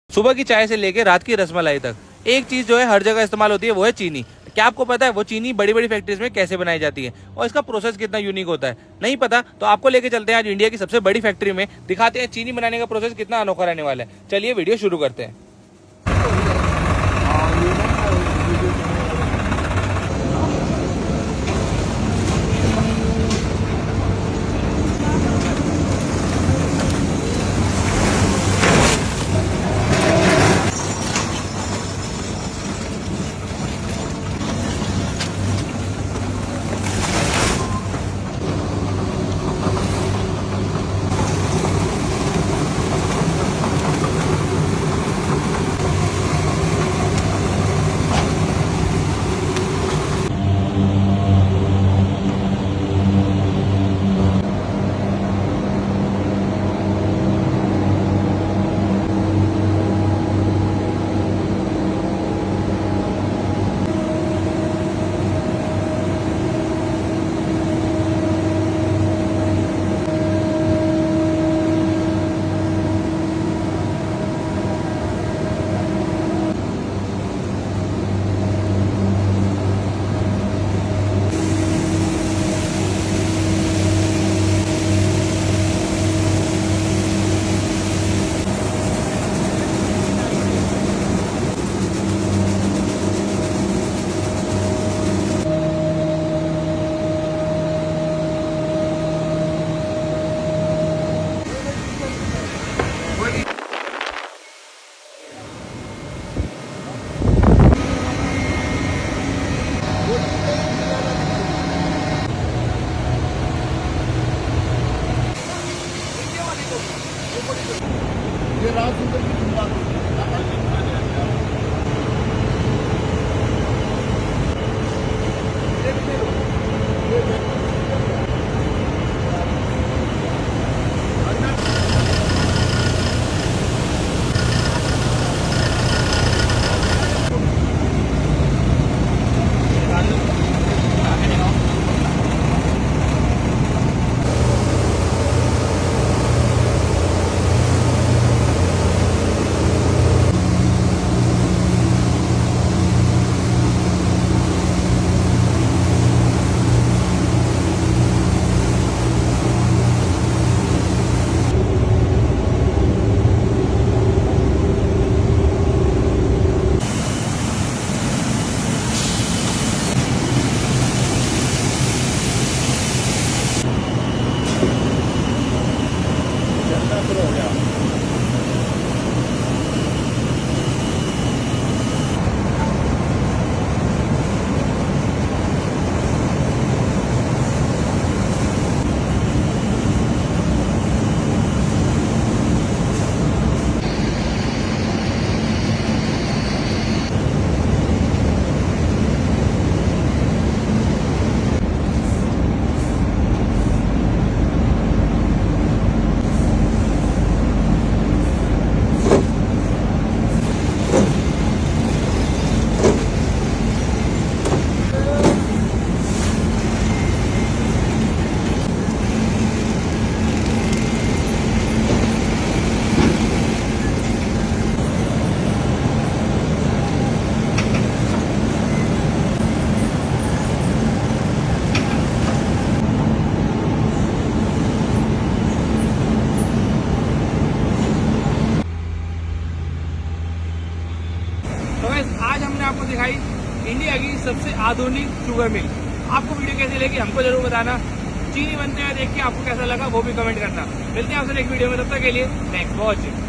सुबह की चाय से लेके रात की रसमलाई तक एक चीज जो है हर जगह इस्तेमाल होती है, वो है चीनी। क्या आपको पता है वो चीनी बड़ी बड़ी फैक्ट्रीज में कैसे बनाई जाती है और इसका प्रोसेस कितना यूनिक होता है? नहीं पता तो आपको लेके चलते हैं आज इंडिया की सबसे बड़ी फैक्ट्री में, दिखाते हैं चीनी बनाने का प्रोसेस कितना अनोखा रहने वाला है। चलिए वीडियो शुरू करते हैं। ये राज सुंदर की शुरुआत तो गाइस आज हमने आपको दिखाई इंडिया की सबसे आधुनिक शुगर मिल। आपको वीडियो कैसी लगी हमको जरूर बताना। चीनी बनते हुए देख के आपको कैसा लगा वो भी कमेंट करना। मिलते हैं आपसे नेक्स्ट वीडियो में, तब तक के लिए थैंक्स फॉर वॉचिंग।